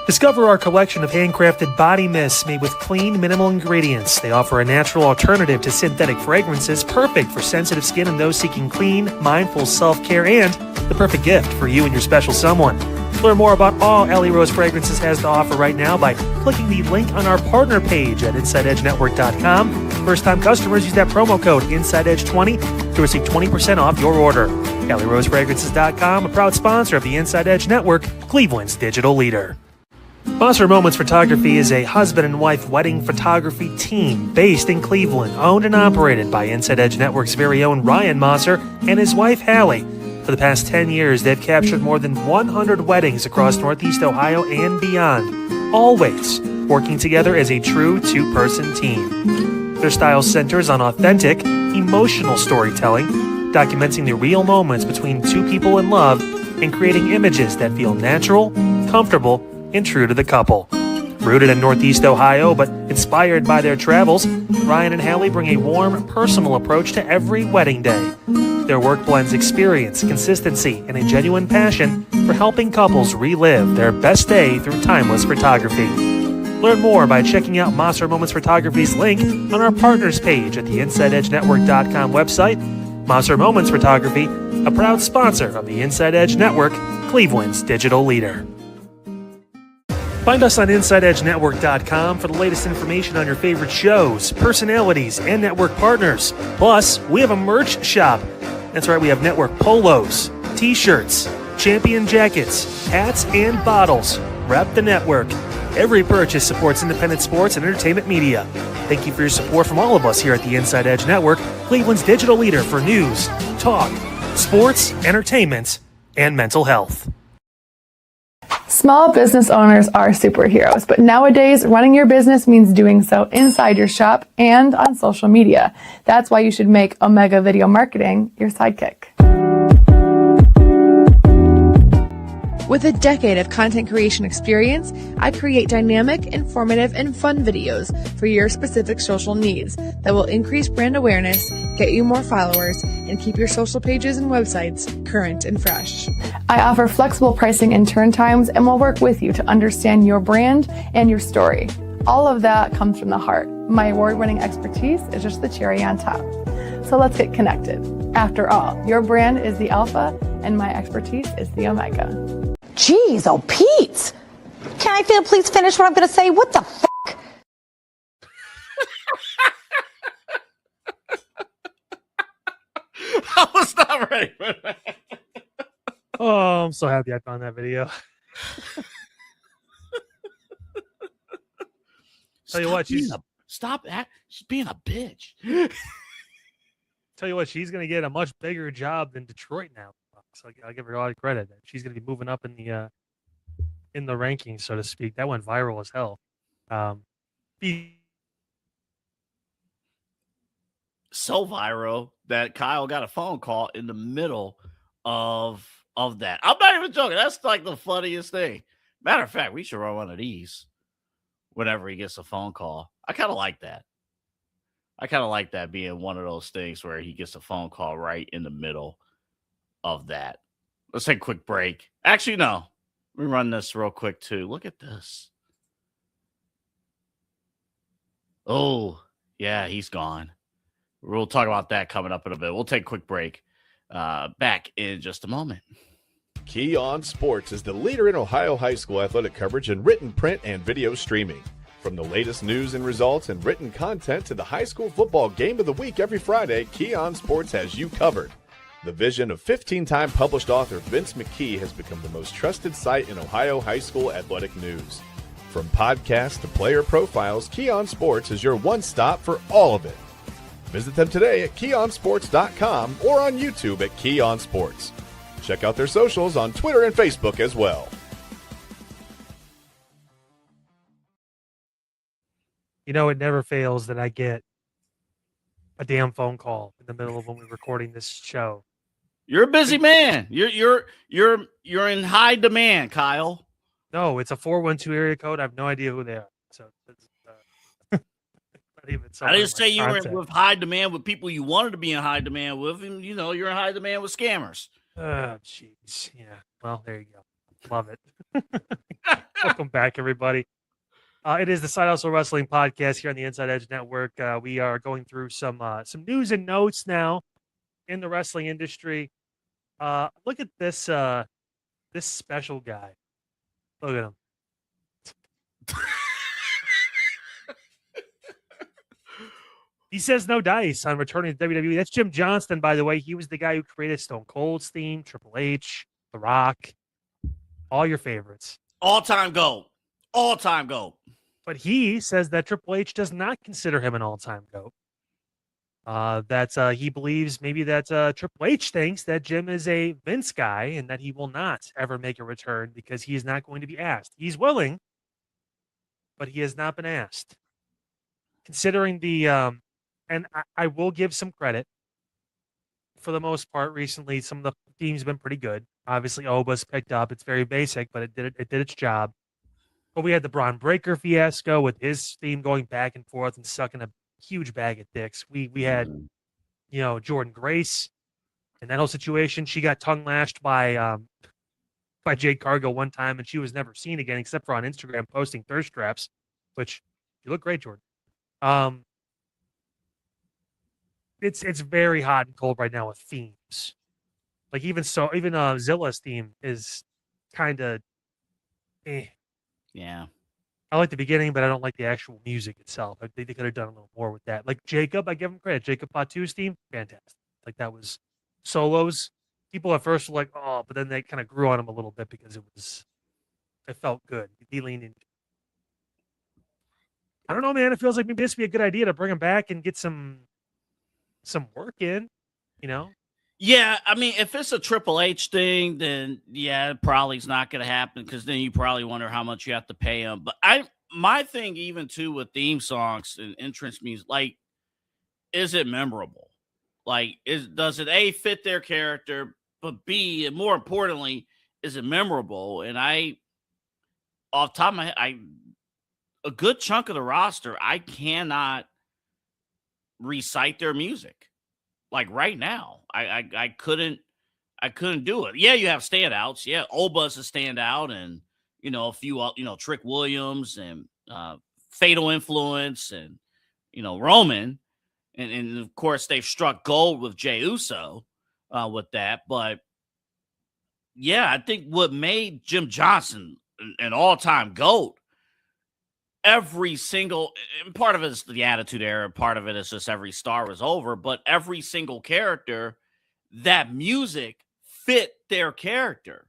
Discover our collection of handcrafted body mists made with clean, minimal ingredients. They offer a natural alternative to synthetic fragrances, perfect for sensitive skin and those seeking clean, mindful self-care, and the perfect gift for you and your special someone. Learn more about all Alley Rose Fragrances has to offer right now by clicking the link on our partner page at InsideEdgeNetwork.com. First-time customers use that promo code InsideEdge20 to receive 20% off your order. AlleyRoseFragrances.com, a proud sponsor of the Inside Edge Network, Cleveland's digital leader. Mosser Moments Photography is a husband and wife wedding photography team based in Cleveland, owned and operated by Inside Edge Network's very own Ryan Mosser and his wife Hallie. For the past 10 years, they've captured more than 100 weddings across Northeast Ohio and beyond, always working together as a true two-person team. Their style centers on authentic, emotional storytelling, documenting the real moments between two people in love and creating images that feel natural, comfortable, and true to the couple. Rooted in Northeast Ohio, but inspired by their travels, Ryan and Hallie bring a warm, personal approach to every wedding day. Their work blends experience, consistency, and a genuine passion for helping couples relive their best day through timeless photography. Learn more by checking out Mosser Moments Photography's link on our partners page at the InsideEdgeNetwork.com website. Mosser Moments Photography, a proud sponsor of the Inside Edge Network, Cleveland's digital leader. Find us on InsideEdgeNetwork.com for the latest information on your favorite shows, personalities, and network partners. Plus, we have a merch shop. That's right, we have network polos, t-shirts, champion jackets, hats, and bottles. Rep the network. Every purchase supports independent sports and entertainment media. Thank you for your support from all of us here at the Inside Edge Network, Cleveland's digital leader for news, talk, sports, entertainment, and mental health. Small business owners are superheroes, but nowadays running your business means doing so inside your shop and on social media. That's why you should make Omega Video Marketing your sidekick. With a decade of content creation experience, I create dynamic, informative, and fun videos for your specific social needs that will increase brand awareness, get you more followers, and keep your social pages and websites current and fresh. I offer flexible pricing and turn times and will work with you to understand your brand and your story. All of that comes from the heart. My award-winning expertise is just the cherry on top. So let's get connected. After all, your brand is the alpha and my expertise is the omega. Jeez, oh Pete! Can I please finish what I'm going to say? What the fuck? I was not ready for that. Oh, I'm so happy I found that video. Tell you what, she's being a bitch. Tell you what, she's going to get a much bigger job than Detroit now. So I'll give her a lot of credit. She's going to be moving up in the rankings, so to speak. That went viral as hell. So viral that Kyle got a phone call in the middle of that. I'm not even joking. That's like the funniest thing. Matter of fact, we should run one of these whenever he gets a phone call. I kind of like that. I kind of like that being one of those things where he gets a phone call right in the middle of that. Let's take a quick break. Actually, no. Let me run this real quick, too. Look at this. Oh, yeah, he's gone. We'll talk about that coming up in a bit. We'll take a quick break. Back in just a moment. Key On Sports is the leader in Ohio high school athletic coverage in written, print, and video streaming. From the latest news and results and written content to the high school football game of the week every Friday, Key On Sports has you covered. The vision of 15-time published author Vince McKee has become the most trusted site in Ohio high school athletic news. From podcasts to player profiles, Key On Sports is your one stop for all of it. Visit them today at keyonsports.com or on YouTube at Key On Sports. Check out their socials on Twitter and Facebook as well. You know, it never fails that I get a damn phone call in the middle of when we're recording this show. You're a busy man. You're in high demand, Kyle. No, it's a 412 area code. I have no idea who they are. So not even I didn't say you were with high demand with people you wanted to be in high demand with, and you're in high demand with scammers. Oh, jeez. Yeah. Well, there you go. Love it. Welcome back, everybody. It is the Side Hustle Wrestling Podcast here on the Inside Edge Network. We are going through some news and notes now in the wrestling industry. Look at this this special guy. Look at him. He says no dice on returning to WWE. That's Jim Johnston, by the way. He was the guy who created Stone Cold's theme, Triple H, The Rock, all your favorites. All-time GOAT. All-time GOAT. But he says that Triple H does not consider him an all-time GOAT. That he believes maybe that Triple H thinks that Jim is a Vince guy and that he will not ever make a return because he is not going to be asked. He's willing, but he has not been asked. Considering the and I will give some credit. For the most part, recently, some of the themes have been pretty good. Obviously, Oba's picked up. It's very basic, but it did its job. But we had the Braun Breaker fiasco with his theme going back and forth and sucking a huge bag of dicks. We had, Jordan Grace in that whole situation. She got tongue lashed by Jade Cargill one time, and she was never seen again except for on Instagram posting thirst traps, which you look great, Jordan. It's very hot and cold right now with themes. Like even Zilla's theme is kind of Yeah. I like the beginning, but I don't like the actual music itself. I think they could have done a little more with that. Like Jacob, I give him credit. Jacob Patu's theme, fantastic. Like that was solos. People at first were like, oh, but then they kind of grew on him a little bit because it felt good. He leaned in. I don't know, man. It feels like maybe this would be a good idea to bring him back and get some work in, Yeah, I mean, if it's a Triple H thing, then yeah, it probably is not going to happen because then you probably wonder how much you have to pay him. But my thing, even too, with theme songs and entrance music, like, is it memorable? Like, does it A, fit their character, but B, and more importantly, is it memorable? And off the top of my head, a good chunk of the roster, I cannot recite their music. Like right now, I couldn't do it. Yeah, you have standouts. Yeah, Oba's a standout, and a few Trick Williams and Fatal Influence and Roman, and of course they've struck gold with Jey Uso with that. But yeah, I think what made Jim Johnson an all-time GOAT. Every single, and part of it is the Attitude Era, part of it is just every star was over, but every single character that music fit their character.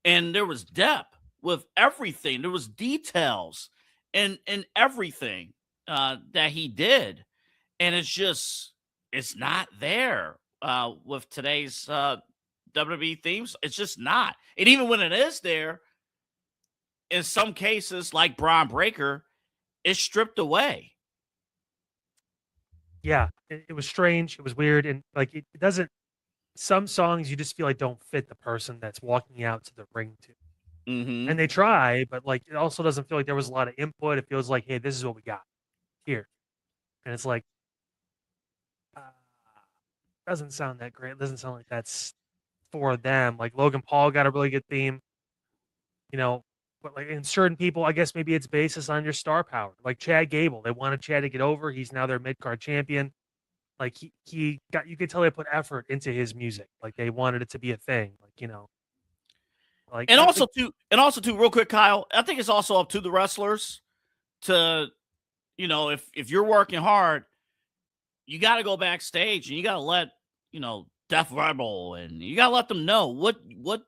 And there was depth with everything. There was details and everything that he did. And it's not there with today's WWE themes. It's just not. And even when it is there, in some cases, like Braun Breaker, it's stripped away. Yeah, it was strange. It was weird. And like, it doesn't, some songs you just feel like don't fit the person that's walking out to the ring to. Mm-hmm. And they try, but like, it also doesn't feel like there was a lot of input. It feels like, hey, this is what we got here. And it's like, doesn't sound that great. It doesn't sound like that's for them. Like Logan Paul got a really good theme, you know, but like in certain people, I guess maybe it's basis on your star power. Like Chad Gable, they wanted Chad to get over. He's now their mid card champion. Like he got, you could tell they put effort into his music. Like they wanted it to be a thing. Like, you know, like And also too, real quick, Kyle, I think it's also up to the wrestlers to, you know, if you're working hard, you got to go backstage and you got to let, you know, Def Rebel, and you got to let them know what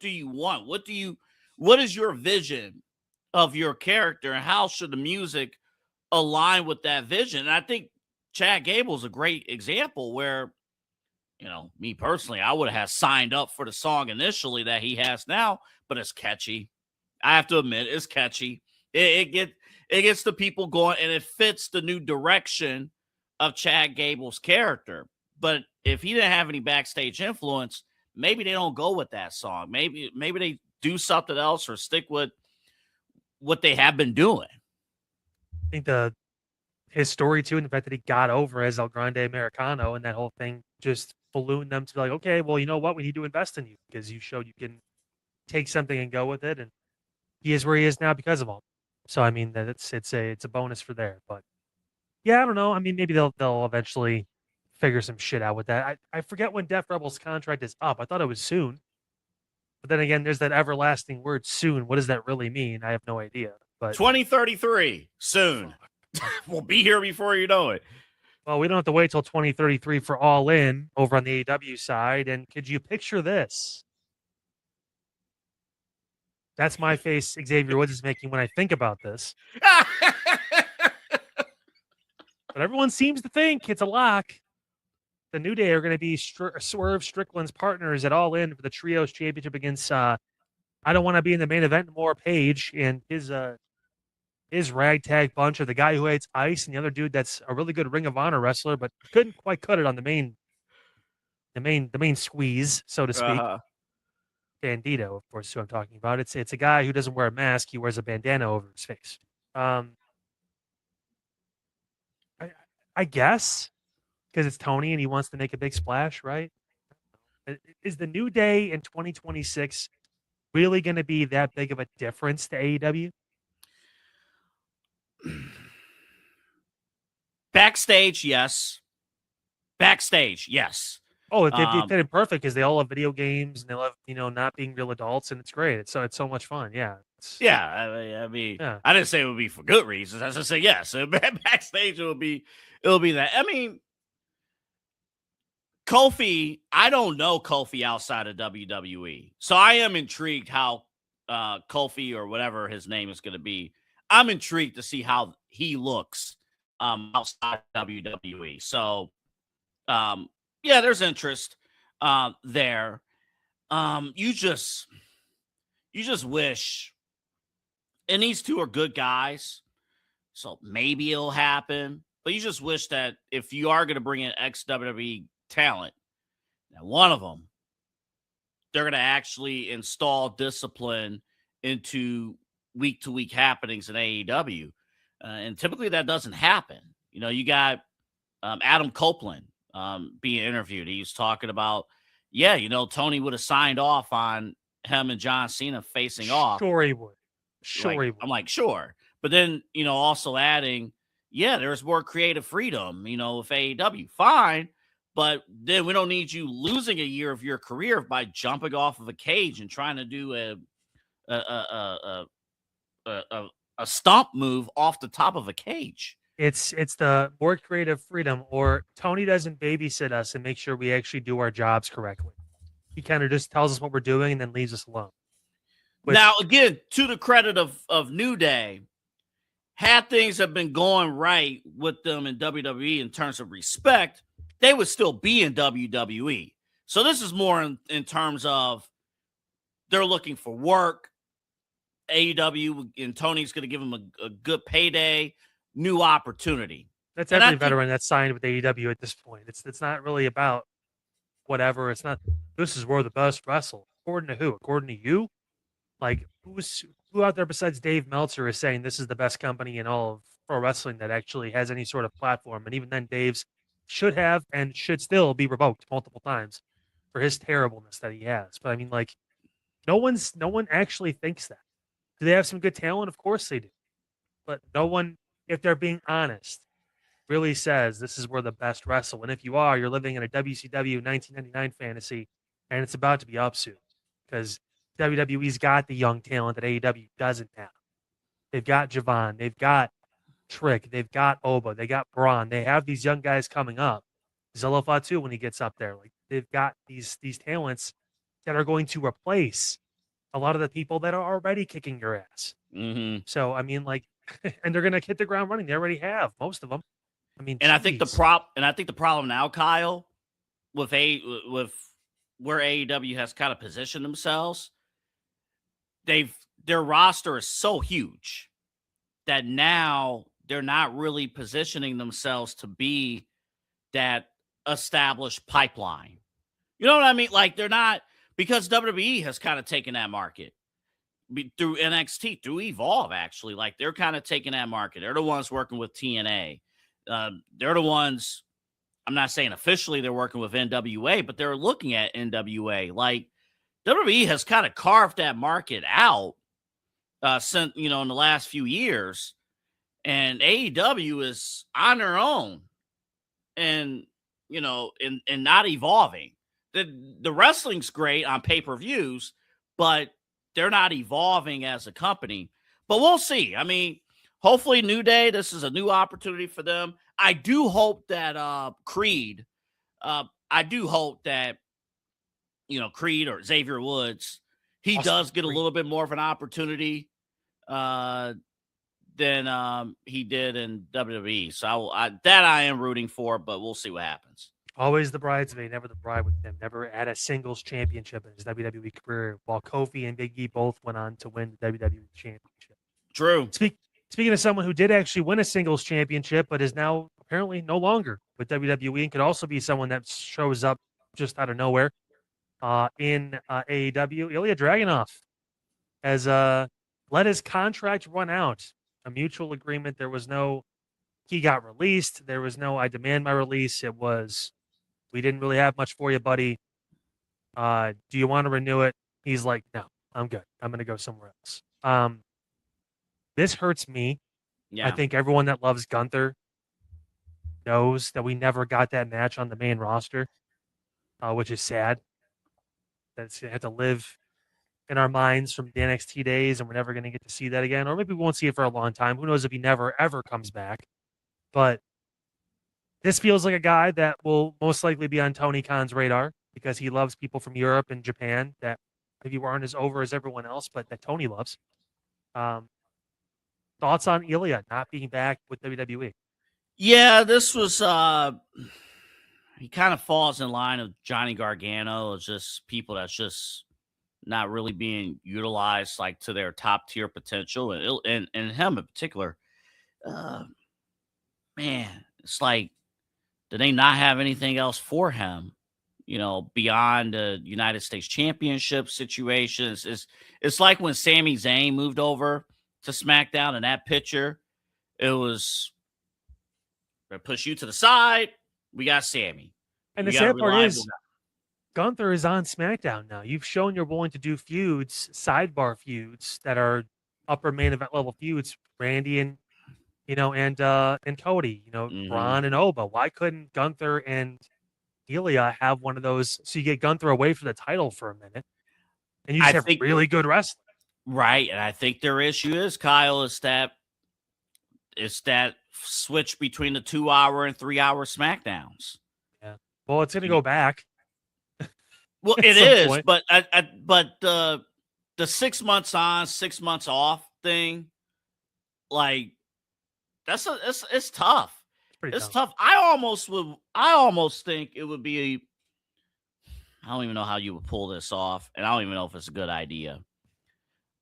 do you want? What is your vision of your character, and how should the music align with that vision? And I think Chad Gable is a great example where, you know, me personally, I would have signed up for the song initially that he has now, but it's catchy. I have to admit, it's catchy. It gets the people going, and it fits the new direction of Chad Gable's character. But if he didn't have any backstage influence, maybe they don't go with that song. Maybe they do something else or stick with what they have been doing. I think his story too, and the fact that he got over as El Grande Americano and that whole thing just ballooned them to be like, okay, well, you know what? We need to invest in you because you showed you can take something and go with it. And he is where he is now because of all. So, I mean, that it's a bonus for there, but yeah, I don't know. I mean, maybe they'll eventually figure some shit out with that. I forget when Def Rebel's contract is up. I thought it was soon. But then again, there's that everlasting word soon. What does that really mean? I have no idea. But 2033 soon. We'll be here before you know it. Well, we don't have to wait till 2033 for All In over on the AEW side. And could you picture this? That's my face Xavier Woods is making when I think about this. But everyone seems to think it's a lock. The New Day are going to be Swerve Strickland's partners at All In for the Trios Championship against I don't want to be in the main event more Page and his ragtag bunch of the guy who hates ice and the other dude that's a really good Ring of Honor wrestler, but couldn't quite cut it on the main squeeze, so to speak. Bandito, of course, is who I'm talking about. It's a guy who doesn't wear a mask; he wears a bandana over his face. I guess because it's Tony and he wants to make a big splash, right? Is the New Day in 2026 really going to be that big of a difference to AEW? Backstage, yes. Oh, they did it perfect because they all love video games and they love, not being real adults, and it's great. It's so much fun. Yeah. I mean, I didn't say it would be for good reasons. I just say yes. Backstage, it'll be that. I mean, Kofi, I don't know Kofi outside of WWE, so I am intrigued how Kofi or whatever his name is going to be. I'm intrigued to see how he looks outside WWE. So, yeah, there's interest there. You just wish, and these two are good guys, so maybe it'll happen. But you just wish that if you are going to bring in ex-WWE talent, that one of them, they're going to actually install discipline into week-to-week happenings in AEW. And typically that doesn't happen. You got Adam Copeland being interviewed. He was talking about, Tony would have signed off on him and John Cena facing off. Sure he would. I'm like, sure. But then, also adding, there's more creative freedom, with AEW. Fine. But then we don't need you losing a year of your career by jumping off of a cage and trying to do a stomp move off the top of a cage. It's the more creative freedom, or Tony doesn't babysit us and make sure we actually do our jobs correctly. he kind of just tells us what we're doing and then leaves us alone. Which, now, again, to the credit of New Day, had things have been going right with them in WWE in terms of respect, they would still be in WWE. So this is more in terms of they're looking for work. AEW and Tony's going to give them a good payday, new opportunity. that's And every veteran that's signed with AEW at this point. It's not really about whatever. It's not. This is where the best wrestle. According to who? According to you? Like who out there besides Dave Meltzer is saying this is the best company in all of pro wrestling that actually has any sort of platform? And even then, Dave's should have and should still be revoked multiple times for his terribleness that he has. But I mean, like, no one actually thinks that. Do they have some good talent? Of course they do. But no one, if they're being honest, really says this is where the best wrestle. And if you are, you're living in a WCW 1999 fantasy, and it's about to be up soon because WWE's got the young talent that AEW doesn't have. They've got Javon, they've got Trick, they've got Oba, they got Braun. They have these young guys coming up. Zilla too when he gets up there. Like they've got these talents that are going to replace a lot of the people that are already kicking your ass. Mm-hmm. So I mean, like, and they're gonna hit the ground running. They already have most of them. I mean, and I think the problem now, Kyle, with where AEW has kind of positioned themselves, their roster is so huge that now they're not really positioning themselves to be that established pipeline. You know what I mean? Like they're not, because WWE has kind of taken that market through NXT, through Evolve, actually. Like they're kind of taking that market. They're the ones working with TNA. They're the ones, I'm not saying officially they're working with NWA, but they're looking at NWA. Like WWE has kind of carved that market out since, in the last few years. And AEW is on their own and, and not evolving. The wrestling's great on pay-per-views, but they're not evolving as a company. But we'll see. I mean, hopefully New Day, this is a new opportunity for them. I do hope that Creed, Creed or Xavier Woods, he does get a little bit more of an opportunity than he did in WWE. So I am rooting for, but we'll see what happens. Always the bridesmaid, never the bride with him. Never had a singles championship in his WWE career, while Kofi and Big E both went on to win the WWE championship. True. Speaking of someone who did actually win a singles championship, but is now apparently no longer with WWE and could also be someone that shows up just out of nowhere in AEW, Ilya Dragunov has let his contract run out. A mutual agreement. There was no, he got released. There was no, I demand my release. It was, we didn't really have much for you, buddy. Do you want to renew it? He's like, no, I'm good. I'm going to go somewhere else. This hurts me. Yeah. I think everyone that loves Gunther knows that we never got that match on the main roster, which is sad. That's going to have to live in our minds from the NXT days, and we're never going to get to see that again. Or maybe we won't see it for a long time. Who knows if he never, ever comes back. But this feels like a guy that will most likely be on Tony Khan's radar because he loves people from Europe and Japan that maybe aren't as over as everyone else, but that Tony loves. Thoughts on Ilya not being back with WWE? Yeah, this was he kind of falls in line of Johnny Gargano. It's just people that's just not really being utilized like to their top tier potential, and him in particular. Man, it's like, do they not have anything else for him? Beyond the United States Championship situations. It's like when Sami Zayn moved over to SmackDown, and that picture, it was, we're gonna push you to the side. We got Sammy. And the sad part is, Gunther is on SmackDown now. You've shown you're willing to do feuds, sidebar feuds that are upper main event level feuds. Randy and Cody, Braun and Oba. Why couldn't Gunther and Ilya have one of those? So you get Gunther away from the title for a minute, and you just have really good wrestling. Right, and I think their issue is, Kyle, is that switch between the 2-hour and 3-hour SmackDowns. Yeah. Well, it's going to go back. Well, at it some is, point. but the 6 months on, 6 months off thing, like it's tough. It's pretty It's dumb. tough. I almost think it would be I don't even know how you would pull this off, and I don't even know if it's a good idea.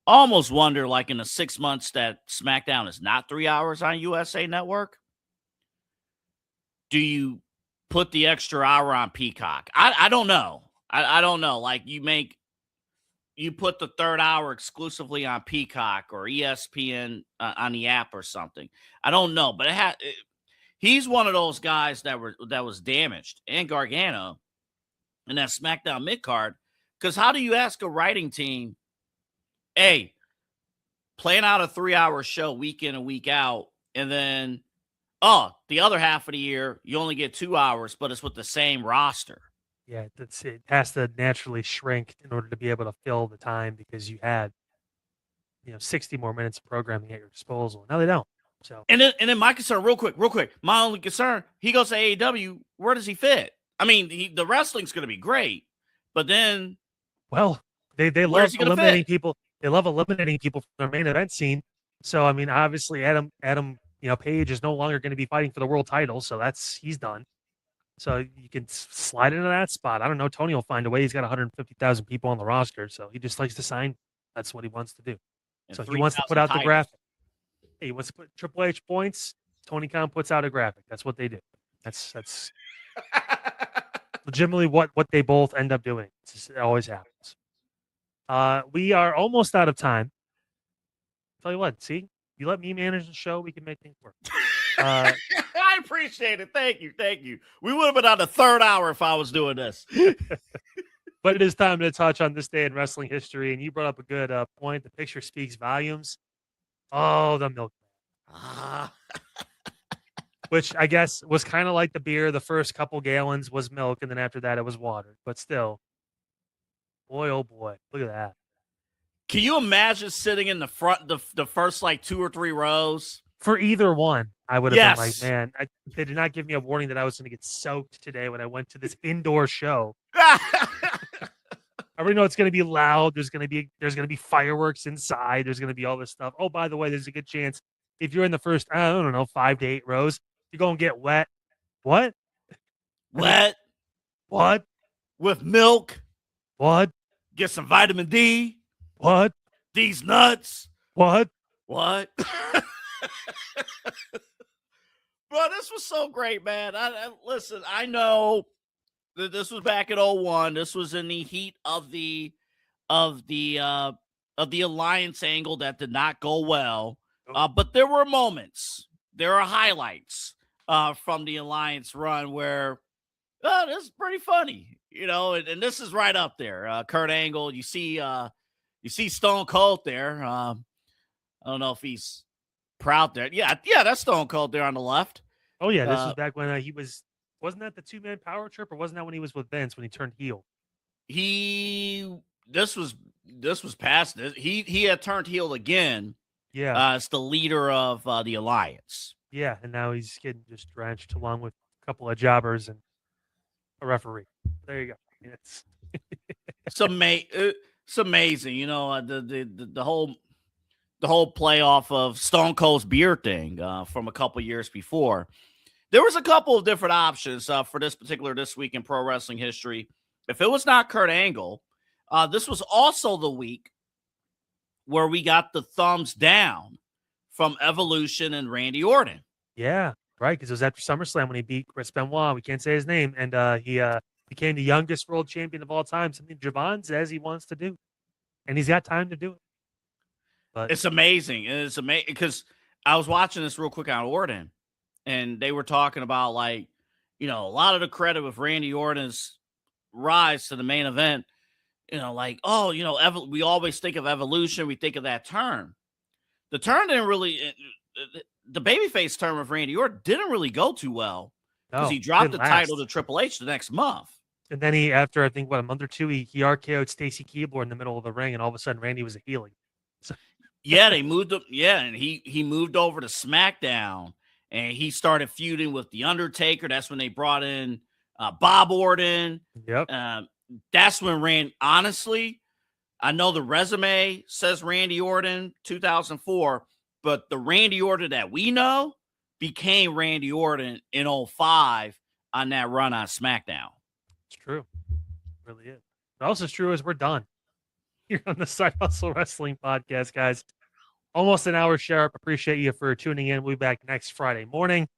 I almost wonder, like in the 6 months that SmackDown is not 3 hours on USA Network, do you put the extra hour on Peacock? I don't know. I don't know. Like you put the third hour exclusively on Peacock or ESPN on the app or something. I don't know, but he's one of those guys that was damaged, and Gargano in that SmackDown mid card. Because how do you ask a writing team, hey, plan out a 3-hour show week in and week out, and then the other half of the year you only get 2 hours, but it's with the same roster. Yeah, it has to naturally shrink in order to be able to fill the time because you had 60 more minutes of programming at your disposal. Now they don't. So and then my concern, real quick, my only concern, he goes to AEW. Where does he fit? I mean, the wrestling's going to be great, but then, well, they love where's he gonna eliminating fit? people. They love eliminating people from their main event scene. So I mean, obviously, Adam, Page is no longer going to be fighting for the world title. So he's done. So you can slide into that spot. I don't know. Tony will find a way. He's got 150,000 people on the roster, so he just likes to sign. That's what he wants to do. And So he wants to put 3,000 out the titles. graphic. Hey, he wants to put Triple H points. Tony Khan puts out a graphic. That's what they do. That's legitimately what they both end up doing. It always happens. We are almost out of time. Tell you what, see, you let me manage the show, we can make things work. I appreciate it. Thank you. We would have been on the third hour if I was doing this. But it is time to touch on this day in wrestling history, and you brought up a good point. The picture speaks volumes. Oh, the milk. Which I guess was kind of like the beer. The first couple gallons was milk, and then after that it was water. But still, boy, oh boy, look at that. Can you imagine sitting in the front, the first like 2 or 3 rows? For either one, I would have been like, Yes. man, they did not give me a warning that I was going to get soaked today when I went to this indoor show. I already know it's going to be loud. There's going to be fireworks inside. There's going to be all this stuff. Oh, by the way, there's a good chance if you're in the first, I don't know, 5 to 8 rows, you're going to get wet. What? Wet What? with milk. What? Get some vitamin D. What? These nuts. What? What? Bro, this was so great, man. Listen, I know that this was back in 01. This was in the heat of the alliance angle that did not go well. But there were moments, there are highlights from the alliance run where this is pretty funny, and this is right up there. Kurt Angle, you see Stone Cold there. I don't know if he's proud there. Yeah, that's Stone Cold there on the left. Oh yeah, this was back when wasn't that the 2-man power trip, or wasn't that when he was with Vince when he turned heel? This was past this. He had turned heel again. Yeah, as the leader of the alliance. Yeah, and now he's getting just drenched along with a couple of jobbers and a referee. There you go. It's amazing. The whole playoff of Stone Cold's beer thing from a couple years before. There was a couple of different options for this week in pro wrestling history. If it was not Kurt Angle, this was also the week where we got the thumbs down from Evolution and Randy Orton. Yeah, right, because it was after SummerSlam when he beat Chris Benoit. We can't say his name, and he became the youngest world champion of all time, something Javon says he wants to do, and he's got time to do it. But it's amazing. It's amazing because I was watching this real quick on Orton, and they were talking about a lot of the credit with Randy Orton's rise to the main event. We always think of Evolution. We think of that turn. The turn didn't really, the babyface turn with Randy Orton didn't really go too well because he dropped the title to Triple H the next month. And then after I think a month or two, he RKO'd Stacy Keibler in the middle of the ring, and all of a sudden Randy was a heel. So. Yeah, they moved him. Yeah, and he moved over to SmackDown, and he started feuding with The Undertaker. That's when they brought in Bob Orton. Yep. that's when honestly, I know the resume says Randy Orton 2004, but the Randy Orton that we know became Randy Orton in 05 on that run on SmackDown. It's true. It really is. But also as true as we're done here on the Side Hustle Wrestling Podcast, guys. Almost an hour sharp. Appreciate you for tuning in. We'll be back next Friday morning.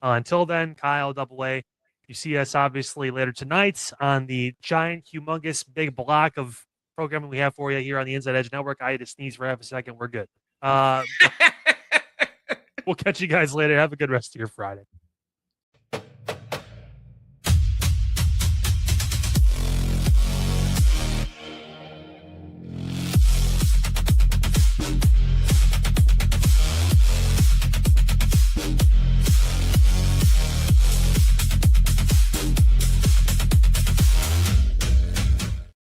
Until then, Kyle AA. You see us obviously later tonight on the giant, humongous, big block of programming we have for you here on the Inside Edge Network. I had to sneeze for half a second. We're good. We'll catch you guys later. Have a good rest of your Friday.